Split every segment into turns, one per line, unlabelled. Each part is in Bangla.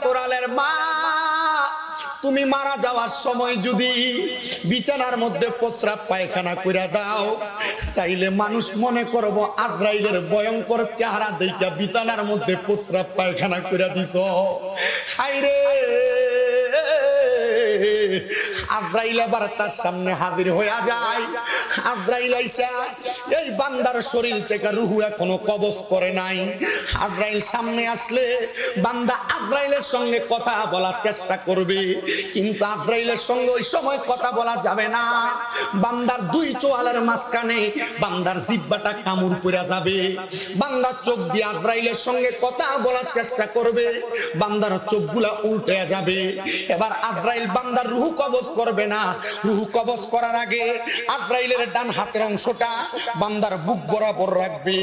অন্তরালের মা, তুমি মারা যাওয়ার সময় যদি বিছানার মধ্যে প্রস্রাব পায়খানা কইরা দাও, তাইলে মানুষ মনে করব আজরাইলের ভয়ঙ্কর চেহারা দেখা বিছানার মধ্যে প্রস্রাব পায়খানা কইরা দিছ। হায়রে, আজরাইল আবার তার সামনে হাজির হইয়া যায়। আজরাইল আইসা এই বান্দার শরীর থেকে রূহ এখনো কবজ করে নাই। আজরাইল সামনে আসলে বান্দা আজরাইলের সঙ্গে কথা বলার চেষ্টা করবে, কিন্তু আজরাইলের সঙ্গে ওই সময় কথা বলা যাবে না। বান্দার দুই চোয়ালের মাঝখানে বান্দার জিহ্বাটা কামড় পড়ে যাবে। বান্দার চোখ দিয়ে আজরাইলের সঙ্গে কথা বলার চেষ্টা করবে, বান্দার চোখগুলা উল্টে যাবে। এবার আজরাইল বান্দার রূহ কবজ করবে না। রূহ কবজ করার আগে আজরাইলের ডান হাতের অংশটা বান্দার বুক বরাবর রাখবে।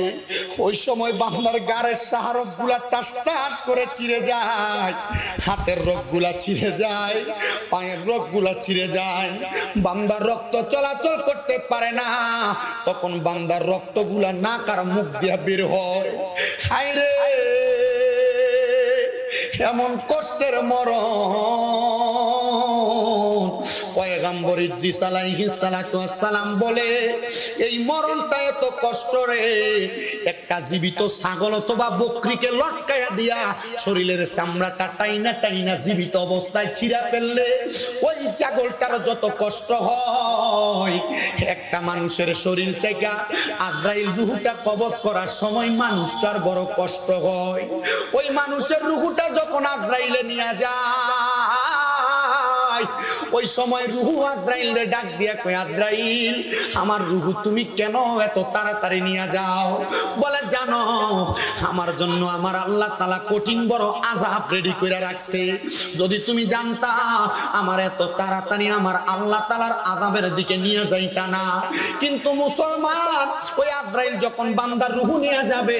ওই সময় বান্দার গাড়ের সাহারকগুলা টাস টাস করে চিরে যায়, হাতের রগগুলা চিরে যায়, পায়ের রগগুলা চিরে যায়। বান্দার রক্ত চলাচল করতে পারে না, তখন বান্দার রক্তগুলা নাক আর মুখ দিয়ে বের হয়। হায়রে, এমন কষ্টের মরণ পয়গম্বর ইদ্রিস আলাইহিস সালাতু ওয়াস সালাম বলে, এই মরণটা এত কষ্ট রে, একটা জীবিত ছাগল অথবা বকরিকে লটকায়া দিয়া শরীরের চামড়াটা টাইনা টাইনা জীবিত অবস্থায় ছিঁড়া ফেললে ওই ছাগলটার যত কষ্ট হয়, একটা মানুষের শরীর থেকে আজরাইল রূহটা কবজ করার সময় মানুষটার বড় কষ্ট হয়। ওই মানুষের রূহটা যখন আজরাইলে নিয়ে যায়, ওই সময় রূহ আজরাইলে ডাক দিয়া কয়, আজরাইল, আমার রূহ তুমি কেন এত তাড়াতাড়ি নিয়ে যাও? বলে, জানো আমার জন্য আমার আল্লাহ তাআলা কঠিন বড় আযাব রেডি করে রাখছে। যদি তুমি জানতা আমার এত তাড়াতাড়ি আমার আল্লাহ তাআলার আযাবের দিকে নিয়ে যাইতা না। কিন্তু মুসলমান, ওই আজরাইল যখন বান্দার রূহ নিয়ে যাবে,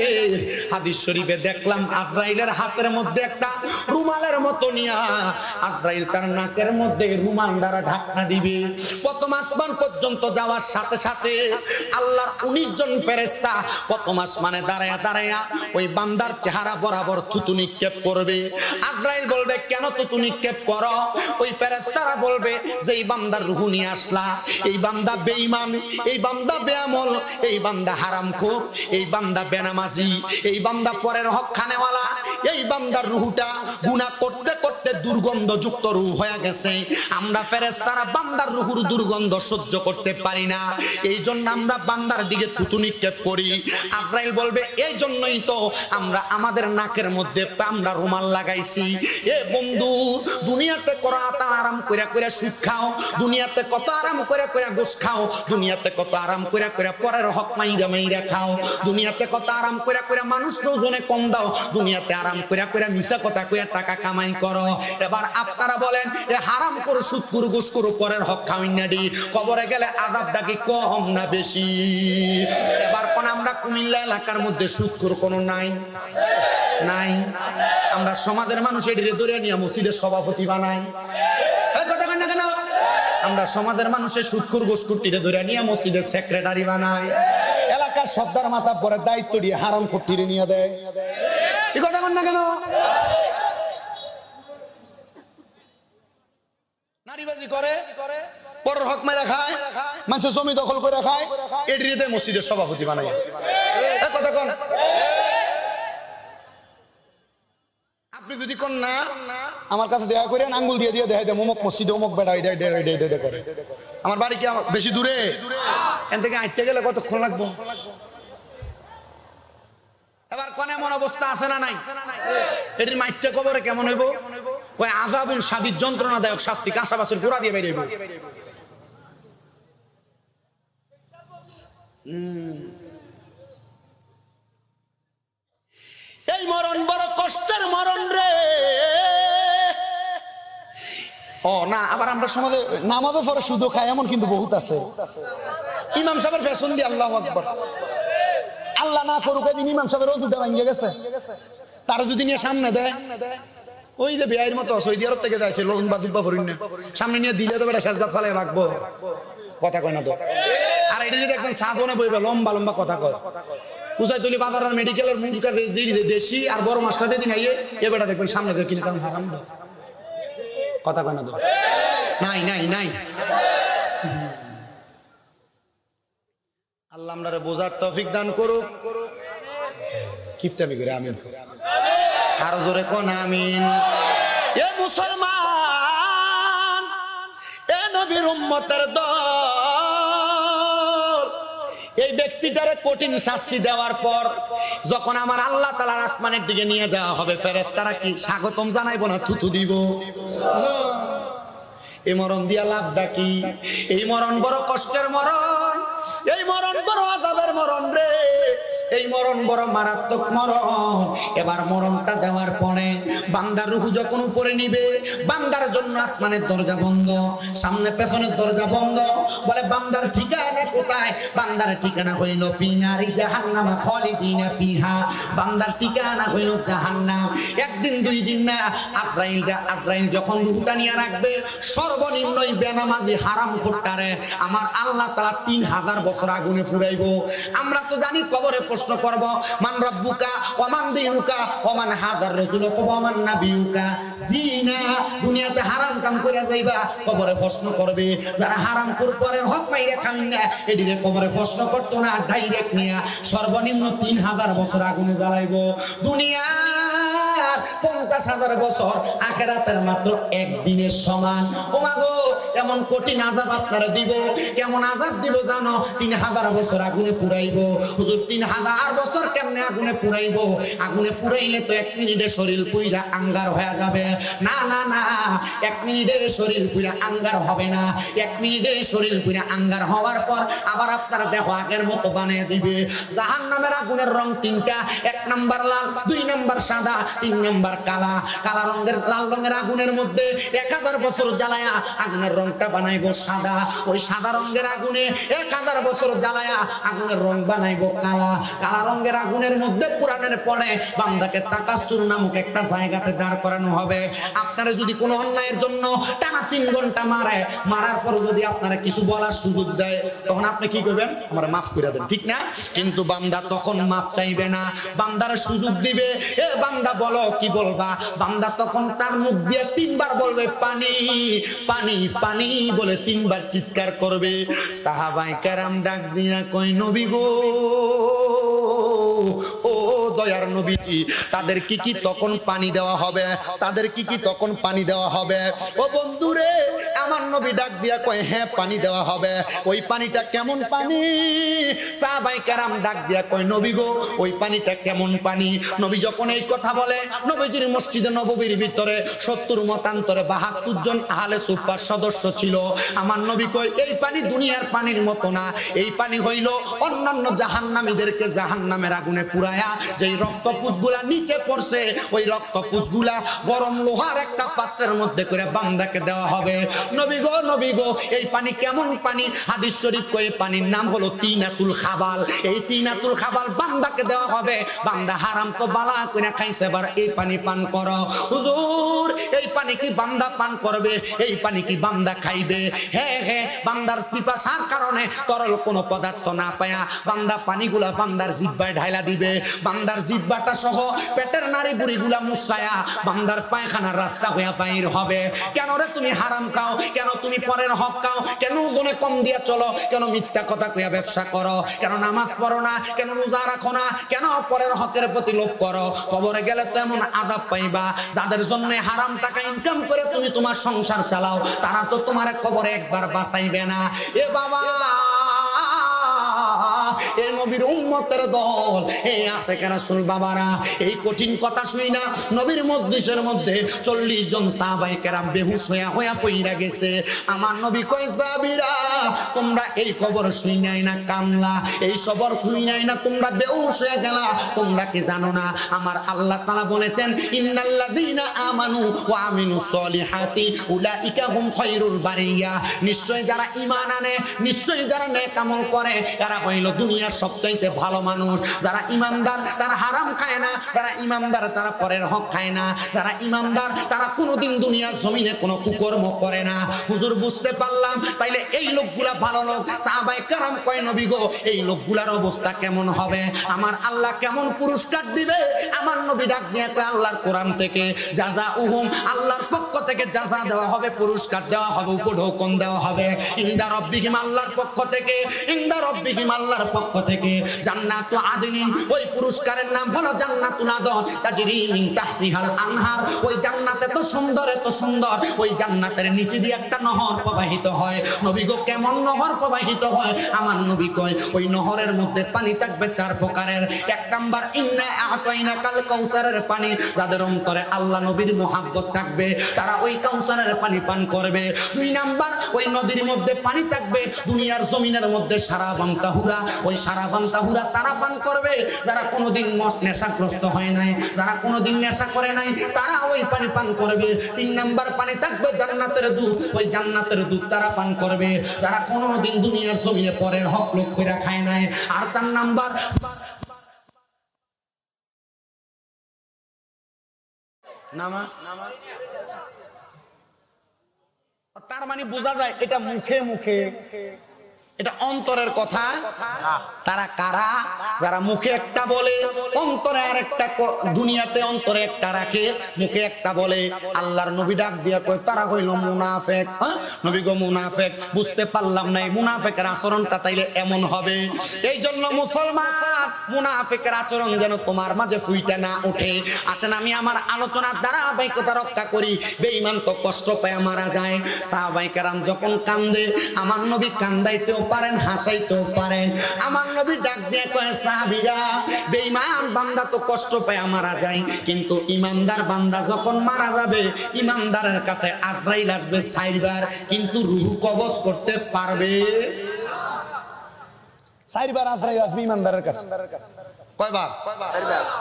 হাদিস শরীফে দেখলাম আজরাইলের হাতের মধ্যে একটা রুমালের মতো নিয়া আজরাইল তার নাকের মধ্যে রুমাল দ্বারা ঢাকনা দিবে। প্রথম আসমান পর্যন্ত যাওয়ার সাথে সাথে আল্লাহর 19 জন ফেরেশতা প্রথম আসমানে দাঁড়ায়া দাঁড়ায়া ওই বান্দার চেহারা বরাবর থুতু নিক্ষেপ করবে। আজরাইল বলবে, কেন থুতু নিক্ষেপ করো? ওই ফেরেশতারা বলবে যে এই বান্দার রূহ নিয়ে আসলা, এই বান্দা বেঈমান, এই বান্দা বেআমল, এই বান্দা হারামখোর, এই বান্দা বেনামাজি, এই বান্দা পরের হক খানেওয়ালা, এই বান্দার রূহটা গুনাহ করতে করতে দুর্গন্ধযুক্ত রূহ হয়ে গেছে। আমরা ফেরেশতারা বান্দার রূহুর দুর্গন্ধ সহ্য করতে পারি না, এই জন্য আমরা বান্দার দিকে থুতু নিক্ষেপ করি। আজরাইল বলবে, এই জন্যই তো আমরা আমাদের নাকের মধ্যে আমরা রুমাল লাগাইছি। এ বন্ধু, দুনিয়াতে কত আরাম করে করে সুদ খাও, দুনিয়াতে কত আরাম করে করে গোশ খাও, দুনিয়াতে কত আরাম করে করে পরের হক মাইরা মাইরা খাও, দুনিয়াতে কত আরাম করে করে মানুষকে ওজনে কম দাও, দুনিয়াতে আরাম করে করে মিছা কথা কইয়া টাকা কামাই করো। এবার আপনারা বলেন, এ হারাম করে সুদ করে গোশ করে পরের হক খাওয়াই না দি, কবরে গেলে আযাবটা কি কম না বেশি? এবার কোন আমরা কুমিল্লা এলাকার মধ্যে সুদ করে কোনো নাই নাই, আমরা সমাজের মানুষ এটিরে ধরে নিয়ে মসজিদের সভাপতি বানাই। কথা কেন কেন আমরা সমাজের মানুষের সুদকুর গোসকুটিরে ধরে নিয়ে মসজিদের সেক্রেটারি বানাই, এলাকার সর্দার মাথা পরে দায়িত্ব দিয়ে হারাম খুঁটিরে নিয়ে দেয়। এই কথা কেন কেন? নারীবাজি করে, পরের হক মেরা খায়, মানুষের জমি দখল করে খায়, এটিরে মসজিদের সভাপতি বানাই। কথা কন, আপনি যদি কোন না আমার কাছে দেখা করেন, আঙ্গুল দিয়ে দিয়ে দেখাই দেয় অমুক মসজিদে অমুক বেড়া করে। আমার বাড়ি কি বেশি দূরে? এখান থেকে হাঁটতে গেলে কতক্ষণ লাগবো? এবার কোন এমন অবস্থা আছে না নাই? এটির মাইটটা কবরে কেমন হইব? কয় আযাবের শাদীদ যন্ত্রণাদায়ক শাস্তি, কাঁসাবাসের গোড়া দিয়ে বেরিয়ে হইব। এই মরণ বড় কষ্টের মরণ রে। ও না, আবার আমরা সমাজে নামাজও পরে শুধু খাই এমন কিন্তু বহুত আছে। ইমাম সাহেবের ফ্যাশন দিয়ে আল্লাহু আকবার, আল্লাহ না করুক একদিন ইমাম সাহেবের ওযুটা ভাঙিয়ে গেছে, তার যদি নিয়ে সামনে দেয়, ওই যে বিয়ের মতো সৌদি আরব থেকে যাইছে লোন বাজিল বা ফরিন না, সামনে নিয়ে দিলে তো বেটা সেজদা চালাই রাখবো। কথা কয় না তো? আর এটা যদি একদম সাজনে বইবে লম্বা লম্বা কথা কয়, কুচাইতলি বাজারের মেডিকেলের মুখ কাছে দেশি আর বড় মাছটা যেদিন আইয়ে এ বেটা দেখবেন সামনে দিয়ে কিনে কারণ হারাম দাও কথা কয় না তো নাই নাই নাই আল্লাহ আমরারে বোঝার তৌফিক দান করুক কিফটামি করে আমিন আরো জোরে কোন আমিন এ মুসলমান এ নবীর উম্মতের দল এই ব্যক্তিটারে কঠিন শাস্তি দেওয়ার পর যখন আমার আল্লাহ তাআলার আসমানের দিকে নিয়ে যাওয়া হবে ফেরেশতারা কি স্বাগতম জানাইবো না থুতু দিব এই মরণ দিয়া লাভটা কি এই মরণ বড় কষ্টের মরণ এই মরণ বড় আযাবের মরণ রে এই মরণ বড় মারাত্মক মরণ এবার মরণটা দেওয়ার পরে বান্দার রূহ যখন উপরে নিবে বান্দার জন্য আসমানের দরজা বন্ধ সামনে পেছনের দরজা বন্ধ বলে বান্দার ঠিকানা কোথায় বান্দার ঠিকানা হইল ফি নারি জাহান্নাম খালিদিনা ফিহা বান্দার ঠিকানা হইল জাহান্নাম একদিন দুই দিন না আজরাইল যখন রূহটা নিয়ে রাখবে সর্বনিম্ন এই বেনামাজি হারামখোরটারে আমার আল্লাহ তাআলা 3000 বছর আগুনে পুরাইবো আমরা তো জানি কবরে প্রশ্ন করব মান রাব্বুকা ওয়া মান দীনুকা ওয়া মান হাযার রাসূলুকা ওয়া মান নাবিয়ুকা জিনা দুনিয়াতে হারাম কাম করে যাইবা কবরে প্রশ্ন করবে যারা হারাম করে পরের হক মাইরা খান না এদিকে কবরে প্রশ্ন করতো না ডাইরেক্ট নিয়া সর্বনিম্ন 3000 বছর আগুনে জ্বালাইবো দুনিয়া 50,000 বছর আখিরাতের মাত্র একদিনের সমান ও মাগো এমন কঠিন আযাব আপনারা দিব কেমন আযাব দিব জানো 3000 বছর আগুনে পুরাইবো হুজুর 3000 বছর কেমনে আগুনে পুরাইবো আগুনে পুরাইলে তো 1 মিনিটে শরীর পুইরা আঙ্গার হয়ে যাবে না না না 1 মিনিটে শরীর পুইরা আঙ্গার হবে না 1 মিনিটে শরীর পুইরা আঙ্গার হওয়ার পর আবার আপনারা দেখো আগের মতো বানিয়ে দিবে জাহান্নামের আগুনের রং তিনটা 1 নাম্বার লাল 2 নাম্বার সাদা 3 নাম্বার কালা কালা রঙের লাল রঙের আগুনের মধ্যে 1000 বছর জ্বালায়া আগুনের রংটা বানাইবো সাদা ওই সাদা রঙের আগুনে 1000 বছর জ্বালায়া আগুনের রং বানাইবো কালা কালা রঙের আগুনের মধ্যে পুরানের পরে বান্দাকে তাকাসসুর নামক একটা জায়গাতে দাঁড় করানো হবে আপনারা যদি কোনো অন্যায়ের জন্য টানা 3 ঘন্টা মারার পর যদি আপনারা কিছু বলার সুযোগ দেয় তখন আপনি কি করবেন আমারে মাফ করে দেন ঠিক না কিন্তু বান্দা তখন মাফ চাইবে না বান্দার সুযোগ দিবে এ বান্দা বলো কি বলবা বান্দা তখন তার মুখ দিয়ে 3 বার বলবে পানি পানি পানি বলে 3 বার চিৎকার করবে সাহাবায়ে কেরাম ডাক দিয়া কই নবী গো ও দয়ার নবীজি তাদের কি তখন পানি দেওয়া হবে তাদের কি তখন পানি দেওয়া হবে ও বন্ধুরে আমার নবী ডাক দিয়া কয় হ্যাঁ পানি দেওয়া হবে ওই পানিটা কেমন পানি সাহাবায়ে কেরাম ডাক দিয়া কয় নবী গো ওই পানিটা কেমন পানি নবী যখন এই কথা বলে নবীজির মসজিদে নববীর ভিতরে 70 মতান্তরে 72 জন আহলে সুফার সদস্য ছিল আমার নবী কয় এই পানি দুনিয়ার পানির মতো না এই পানি হইল অন্যান্য জাহান্নামীদেরকে জাহান্নামের আগুনে পুরায়া যেই রক্তপুঁজগুলা নিচে পড়ছে ওই রক্তপুঁজগুলা গরম লোহার একটা পাত্রের মধ্যে করে বান্দাকে দেওয়া হবে নবী গো এই পানি কেমন পানি হাদিস শরীফ কয় পানির নাম হলো তিনাতুল খাবাল এই তিনাতুল খাবাল বান্দাকে দেওয়া হবে বান্দা হারাম তো বালা কইরা খাইছে এবার এই পানি পান করো হুজুর এই পানি কি বান্দা পান করবে এই পানি কি বান্দা খাইবে হ্যাঁ হ্যাঁ বান্দার পিপাসার কারণে তরল কোনো পদার্থ না পায়া বান্দা পানিগুলা বান্দার জিহ্বায় ঢাইলা দিবে বান্দার জিহ্বাটা সহ পেটের নাড়ি বুড়িগুলা মুছায়া বান্দার পায়খানার রাস্তা হইয়া বাইর হবে কেন রে তুমি হারাম খাও কেন তুমি পরের হক খাও কেন ওজনে কম দিয়া চলো কেন মিথ্যা কথা কইয়া ব্যবসা করো কেন নামাজ পড়ো না কেন রোজা রাখো না কেন পরের হকের প্রতি লোভ করো কবরে গেলে তো এমন আযাব পাইবা যাদের জন্য হারাম টাকা ইনকাম করে তুমি তোমার সংসার চালাও তারা তো তোমার কবরে একবার বাঁচাইবে না এ বাবা এ নবীর উম্মতের দল এই আশিকে রাসূল বাবারা এই কঠিন কথা শুই না নবীর মজলিসের মধ্যে 40 জন সাহাবায়ে কেরাম বেহুশ হইয়া পইরা গেছে আমার নবী কয় সাহাবীরা তোমরা এই খবর শুই নাই না কামলা এই খবর শুই নাই না তোমরা বেহুশ হয়ে গেলা তোমরা কি জানো না আমার আল্লাহ তাআলা বলেছেন ইন্নাল্লাযীনা আমানু ওয়া আমিলুস সলিহাতি উলাইকা হুম খায়রুল বারিয়া নিশ্চয় যারা ঈমান আনে নিশ্চয় যারা নেক আমল করে এরা হইল দুনিয়া দুনিয়ার সবচাইতে ভালো মানুষ। যারা ইমানদার তারা হারাম খায় না, যারা ইমানদার তারা পরের হক খায় না, যারা ইমানদার তারা কোনোদিন দুনিয়ার জমিনে কোনো কুকর্ম করে না। হুজুর বুঝতে পারলাম তাইলে এই লোকগুলা ভালো লোক। সাহাবায়ে কেরাম কয় নবী গো এই লোকগুলার অবস্থা কেমন হবে, আমার আল্লাহ কেমন পুরস্কার দিবে? আমার নবী ডাক দিয়ে কয় আল্লাহর কোরআন থেকে জাযাউহুম, আল্লাহর পক্ষ থেকে জাযা দেওয়া হবে, পুরস্কার দেওয়া হবে, উপঢৌকন দেওয়া হবে। ইনদা রাব্বিহিম, আল্লাহর পক্ষ থেকে, ইনদা রাব্বিহিম, আল্লাহর পক্ষ থেকে জান্নাতু আদনিন, ওই পুরস্কারের নাম হলো জান্নাতুল আদন, তাজরি মিন তাহতিহাল আনহার। ওই জান্নাত এত সুন্দর, এত সুন্দর, ওই জান্নাতের নিচে দিয়ে একটা নহর প্রবাহিত হয়। নবী গো কেমন নহর প্রবাহিত হয়? আমার নবী কয় ওই নহরের মধ্যে পানি থাকবে চার প্রকারের। এক নাম্বার ইন্না আতাইনা কাল কাউসারের পানি, যাদের অন্তরে আল্লাহ নবীর মুহাব্বত থাকবে তারা ওই কাউসারের পানি পান করবে। দুই নাম্বার ওই নদীর মধ্যে পানি থাকবে দুনিয়ার জমিনের মধ্যে সারাবান তাহুরা, ওই সারাবান তাহুরা তারা পান করবে যারা কোনোদিন নেশাগ্রস্ত হয় নাই, যারা কোনোদিন নেশা করে নাই, তারা ওই পানি পান করবে। তিন নাম্বার পানি থাকবে জান্নাতের দুধ, ওই জান্নাতের দুধ তারা পান করবে যারা কোনোদিন দুনিয়ার জমিনে পরের হক লোক করে খায় নাই। আর চার নাম্বার নামাজ। তার মানে বোঝা যায় এটা মুখে মুখে, এটা অন্তরের কথা। তারা কারা? যারা মুখে একটা বলে অন্তরে আরেকটা, দুনিয়াতে অন্তরে একটা রাখে মুখে একটা বলে। আল্লাহর নবী ডাক দিয়া কয় তারা হইল মুনাফিক। নবী গো মুনাফিক, বুঝতে পারলাম না এই মুনাফিকের আচরণটা তাইলে এমন হবে। এই জন্য মুসলমান মুনাফিকের আচরণ যেন তোমার মাঝে ফুইটা না ওঠে। আসেন আমি আমার আলোচনার ধারাবাহিকতা রক্ষা করি। বেঈমান তো কষ্ট পায় মারা যায়। সাহাবায়ে কেরাম যখন কান্দে আমার নবী কান্দাইতেও পারেন, হাসাইতেও পারেন। আমার নবী ডাক দিয়ে কয় সাহাবীরা বেঈমান বান্দা তো কষ্ট পায় মারা যায়, কিন্তু ইমানদার বান্দা যখন মারা যাবে ইমানদারের কাছে আজরাইল আসবে 4 বার, কিন্তু রূহ কবজ করতে পারবে 4 বার আজরাইল আসবে ইমানদারের কাছে। কয়বার?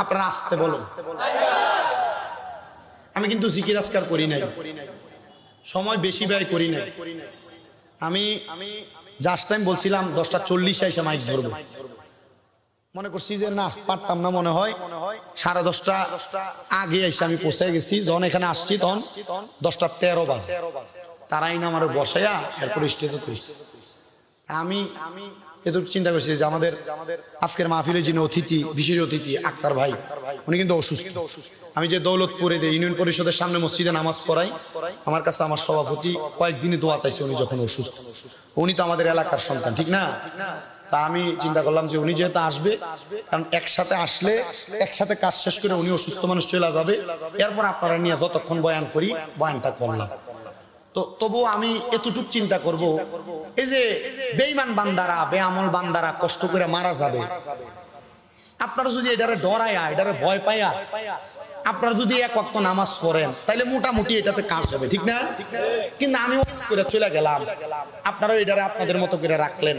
আপনারা আসতে বলুন। আমি কিন্তু জিকির আজকার করি নাই, সময় বেশি ব্যয় করি নাই। আমি জাস্ট টাইম বলছিলাম 10:40 এসে মাইক ধরবো, মনে করছি যে না পারতাম না, মনে হয় 10:30 আগে এসে আমি পৌঁছে গেছি। যখন এখানে আসছি তখন 10:13 বাজে। তারাই না আমার বসাইয়া এরপরে স্টেজে করেছে। আমি এতটুকু চিন্তা করছি যে আমাদের আজকের মাহফিলের যিনি অতিথি, বিশেষ অতিথি আক্তার ভাই, উনি কিন্তু অসুস্থ। আমি যে দৌলতপুরে যে ইউনিয়ন পরিষদের সামনে মসজিদে নামাজ পড়াই, আমার কাছে আমার সভাপতি কয়েকদিনই দোয়া চাইছে উনি যখন অসুস্থ। উনি তো আমাদের এলাকার সন্তান, ঠিক না? তা আমি চিন্তা করলাম যে উনি যেহেতু আসবে, কারণ একসাথে আসলে একসাথে কাজ শেষ করে উনি অসুস্থ মানুষ চলে যাবে, এরপর আপনারা নিয়ে যতক্ষণ বয়ান করি বয়ানটা করলাম। তো তবুও আমি এতটুকু চিন্তা করব, এই যে বেঈমান বান্দারা, বেআমল বান্দারা কষ্ট করে মারা যাবে, আপনারা যদি এটারে ডরায়া, এটারে ভয় পাইয়া আপনারা যদি এক ওয়াক্ত নামাজ পড়েন তাহলে মোটামুটি এটাতে কাজ হবে, ঠিক না? কিন্তু আমি ওয়াজ করে চলে গেলাম, আপনারা এটারে আপনাদের মতো করে রাখলেন,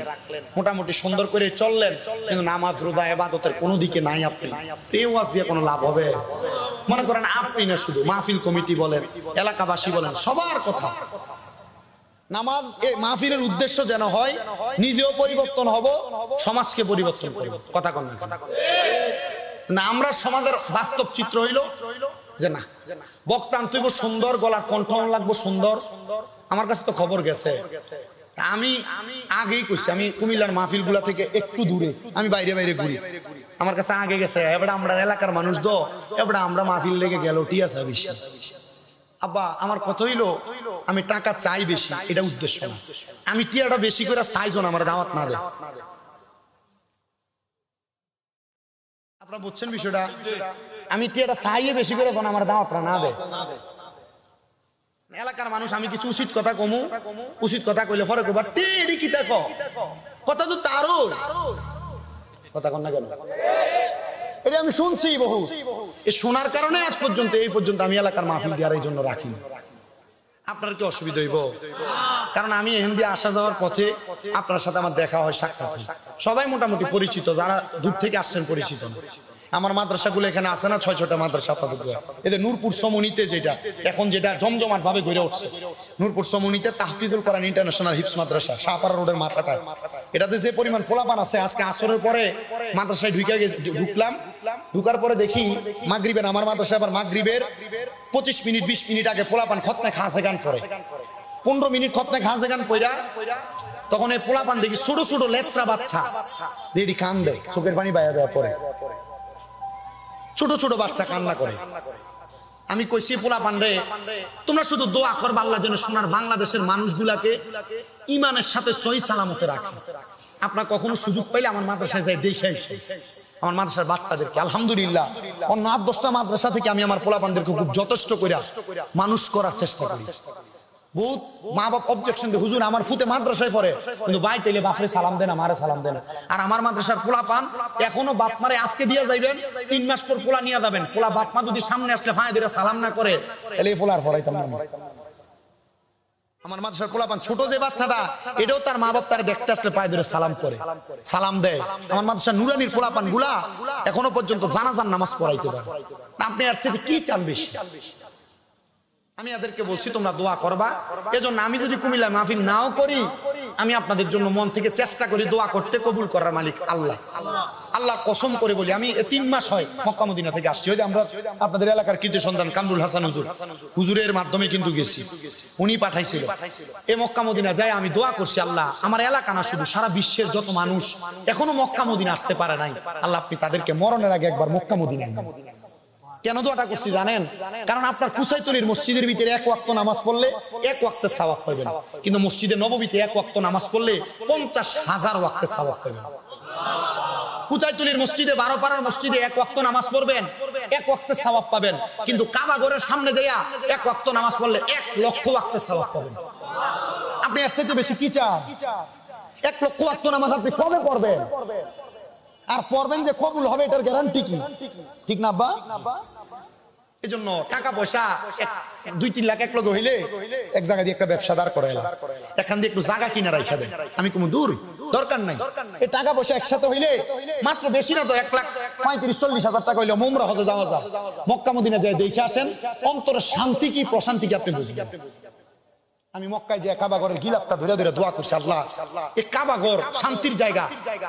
মোটামুটি সুন্দর করে চললেন, কিন্তু নামাজ রোজা ইবাদতের কোনো দিকে নাই। আপনি এই ওয়াজ দিয়ে কোনো লাভ হবে? মনে করেন আপনি না, শুধু মাহফিল কমিটি বলেন, এলাকাবাসী বলেন, সবার কথা নামাজ এই মাহফিলের উদ্দেশ্য যেন হয় নিজেও পরিবর্তন হব, সমাজকে পরিবর্তন করব। কথা কন না, আমরা সমাজের বাস্তব চিত্র হইল যে না বক্তা আনতেইব সুন্দর, গলার কণ্ঠ লাগবো সুন্দর। আমার কাছে তো খবর গেছে, আমি আগেই কইছি আমি কুমিল্লার মাহফিল গুলা থেকে একটু দূরে, আমি বাইরে বাইরে ঘুরি, আমার কাছে আগে গেছে এবার আমরা এলাকার মানুষ দো, এবার আমরা মাহফিল লেগে গেল টিয়া চা বেশি। আব্বা আমার কথা হইলো আমি টাকা চাই বেশি, এটা উদ্দেশ্য না। আমি টিয়াটা বেশি করে চাইজন আমার দাওয়াত না দেয়। আপনারা বুঝছেন বিষয়টা? আমি টিয়াটা চাইয়ে বেশি করে আমার দাওয়াতটা না দেয়। এলাকার মানুষ আমি কিছু উচিত কথা কমু, উচিত কথা কইলে পরে কবার তেরি কি দেখো কথা তো তারও কথা কন না কেন? এটা আমি শুনছি বহু, এই শোনার কারণে আজ পর্যন্ত এই পর্যন্ত আমি এলাকার মাহফিল দেওয়ার এই জন্য রাখি। আপনার কি অসুবিধা হইব? কারণ আমি হিন্দি আসা যাওয়ার পথে আপনার সাথে আমার দেখা হয়, সাক্ষাৎ হয়, সবাই মোটামুটি পরিচিত, যারা দূর থেকে আসছেন পরিচিত। আমার মাদ্রাসাগুলো এখানে আছে না, 6-6টা মাদ্রাসা আপাতত। এদের নূরপুর সমনিতে যেটা এখন যেটা জমজমাট ভাবে গড়ে উঠছে, নূরপুর সমনিতে তাহফিজুল কোরআন ইন্টারন্যাশনাল হিফজ মাদ্রাসা, শাহপাড়া রোডের মাথাটায়। এটাতে যে পরিমাণ পোলাপান আছে, আজকে আসরের পরে মাদ্রাসায় ঢুকলাম, ঢুকার পরে দেখি মাগরিবের, আমার মাদ্রাসায় আবার মাগরিবের 25 মিনিট 20 মিনিট আগে পোলাপান খতনে খাসে গান পড়ে, 15 মিনিট খতনে খাসে গান পড়া, তখন এই পোলাপান দেখি ছোট ছোট লেত্রা বাচ্চা দেখি কান দেয়, চোখের পানি বায়া বায়া পড়ে, ছোট ছোট বাচ্চা কান্না করে। আমি কইছি পোলাপান রে, তোমরা শুধু দোয়া করবা আল্লাহ যেন সোনার বাংলাদেশের মানুষগুলাকে ইমানের সাথে সহি সালামতে রাখে। আপনারা কখনো সুযোগ পাইলে আমার মাদ্রাসায় যাই দেখে আইসি, আমার মাদ্রাসার বাচ্চাদেরকে। আলহামদুলিল্লাহ অন্য 8-10টা মাদ্রাসা থেকে আমি আমার পোলাপানদেরকে খুব যথেষ্ট করে মানুষ করার চেষ্টা করি। বহুত মা বাপ অবজেকশন দিয়ে, হুজুর আমার ফুতে মাদ্রাসায় পড়ে কিন্তু ভাই তাইলে বাপরে সালাম দেন, আমারে সালাম দেন। আর আমার মাদ্রাসার পোলাপান এখনো বাপ মারে আজকে দিয়ে যাইবেন, 3 মাস পর পোলা নিয়ে যাবেন, পোলা বাপ মা যদি সামনে আসলে ফাঁয় দিয়ে সালাম না করে তাহলে এই পোলার পড়াইতাম না। আমার মাদ্রাসার পোলাপান ছোট যে বাচ্চাটা, এটাও তার মা বাপ তারা দেখতে আসলে পায়ে ধরে সালাম করে, সালাম দেয়। আমার মাদ্রাসার নুরানির পোলাপান গুলা এখনো পর্যন্ত জানাজার নামাজ পড়াইতে পারে। আপনি আর চেয়ে কি চান বেশি? আমি এদেরকে বলছি তোমরা দোয়া করবা। এজন্য আমি যদি কুমিল্লা মাহফিল নাও করি, আমি আপনাদের জন্য মন থেকে চেষ্টা করি দোয়া করতে, কবুল করার মালিক আল্লাহ। আল্লাহ কসম করে বলি, আমি 3 মাস হয় মক্কা মদিনা থেকে আসছি। ওই যে আমরা আপনাদের এলাকার কৃতি সন্তান কামরুল হাসান হুজুরের মাধ্যমে কিন্তু গেছি, উনি পাঠাইছিল। এই মক্কা মদিনা যাই আমি দোয়া করছি, আল্লাহ আমার এলাকা না শুধু সারা বিশ্বের যত মানুষ এখনো মক্কা মদিনা আসতে পারে নাই, আল্লাহ আপনি তাদেরকে মরণের আগে একবার মক্কা মদিনা। কেন দোয়াটা করছি জানেন? কারণ আপনার কুসাইতলির মসজিদের ভিতরে 1 ওয়াক্ত নামাজ পড়লে 1 ওয়াক্তের সওয়াব পাবেন, কিন্তু মসজিদে নববীতে 1 ওয়াক্ত নামাজ পড়লে 50,000 ওয়াক্তের সওয়াব পাবেন। কুচাইতলির মসজিদে, 12 পাড়ার মসজিদে 1 ওয়াক্ত নামাজ পড়বেন, 1 ওয়াক্তের সওয়াব পাবেন, কিন্তু কাবা ঘরের সামনে যাইয়া 1 ওয়াক্ত নামাজ পড়লে 1 লক্ষ ওয়াক্তের সওয়াব পাবেন। আপনি এর চাইতে বেশি কি চান? 1 লক্ষ ওয়াক্ত নামাজ আপনি কবে পড়বেন? আর পড়বেন যে কবুল হবে এটার গ্যারান্টি কি? ঠিক না আব্বা? এজন্য টাকা পয়সা 2-3 লাখ এক লগে হইলে এক জায়গা দিয়ে একটা ব্যবসা দাঁড় করাইলা, এখান দিয়ে একটু জায়গা কিনা রাখা দেন, আমি কোন দূর দরকার নাই। এই টাকা পয়সা একসাথে হইলে মাত্র বেশি না তো 1,35-40 হাজার টাকা হইলে মোমরা হজে যাওয়া যায়। মক্কা মদিনা যায় দেখে আসেন, অন্তরের শান্তি কি প্রশান্তি কি আপনি বুঝবেন। আমি মক্কায় যে কাবা ঘরের গিলাপটা ধরে ধরে দোয়া করছি, আল্লাহ এই কাবা ঘর শান্তির জায়গা,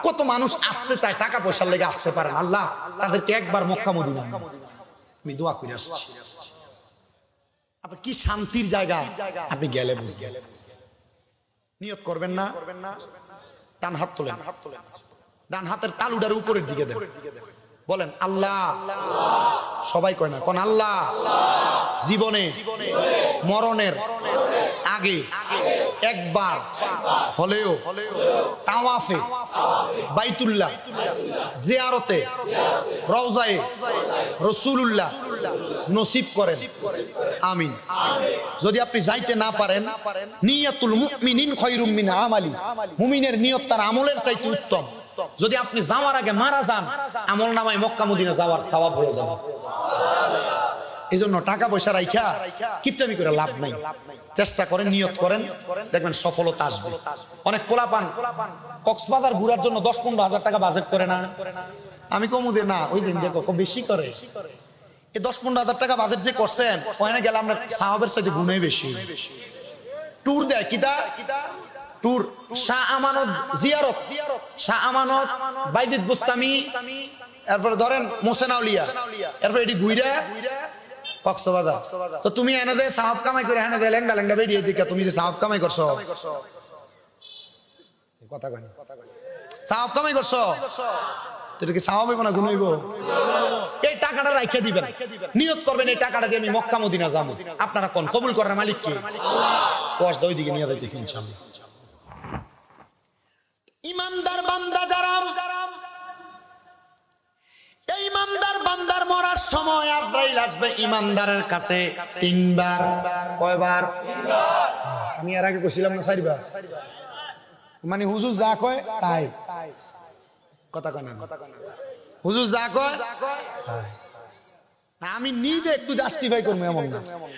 কত মানুষ আসতে চায় টাকা পয়সার লেগে আসতে পারেন, আল্লাহ তাদেরকে একবার মক্কা মদিনা আমি দোয়া করে আসছি। আপনি কি শান্তির জায়গা, আপনি গেলে বুঝবেন। নিয়ত করবেন না, ডান হাত তোলেন, ডান হাতের তালুটার উপরের দিকে দেন, বলেন আল্লাহ, সবাই কয় না, কোন আল্লাহ জীবনে মরণের আগে একবার হলেও তাওয়াফে বাইতুল্লাহ জিয়ারতে রওজায়ে রাসূলুল্লাহ নসিব করেন, আমিন। যদি আপনি যাইতে না পারেন, নিয়াতুল মুমিনিন খায়রুম মিন আমালি, মুমিনের নিয়ত তার আমলের চাইতে উত্তম। যদি আপনি যাওয়ার আগে মারা যান, আমল নামায় মক্কা মদিনা যাওয়ার সওয়াব হয়ে যাবে। এই জন্য টাকা পয়সা রাইখা কিপটামি করে লাভ নাই, চেষ্টা করেন, নিয়ত করেন, দেখবেন সফলতা আসবে। অনেক পোলাপান কক্সবাজার ঘোরার জন্য 10-15 হাজার টাকা বাজেট করে না, আমি কমুদে না, ওই দিন যে বেশি করে। এই 10-15 হাজার টাকা বাজেট যে করছেন, ওখানে গেলে আমরা সাহাবের সাথে গুণে বেশি। ট্যুর দেয় কিতা, ট্যুর শাহ আমানত জিয়ারত, শাহ আমানত, বাইজিদ বুস্তামি, এরপরে ধরেন মোসেনাউলিয়া, এরপর এটি ঘুরে কক্সবাজার। তো তুমি এনে দে সাহাব কামাই করে, এনে দে লেঙ্গা লেঙ্গা বেরিয়ে দিকে, তুমি যে সাহাব কামাই করছো, কথা কয় সাহাব কামাই করছো, তো কি সাহাব হইব না গুণ হইব? এই টাকাটা রাইখা দিবেন, নিয়ত করবেন এই টাকাটা দিয়ে আমি মক্কা মদিনা যাবো। আপনারা কোন কবুল করার মালিক কে? ওয়াজ ওই দিকে নিয়ে যাইতেছি ইনশাআল্লাহ। ইমানদার বান্দা যারা, এই ইমানদার বান্দার মরার সময় আজরাইল আসবে ইমানদারের কাছে 3 বার। কয়বার? আমি এর আগে কইছিলাম না 4 বার। মানে হুজুর যা কয় তাই, কথা কয় না, হুজুর যা কয় আমি নিজে একটু জাস্টিফাই করবো এমন না।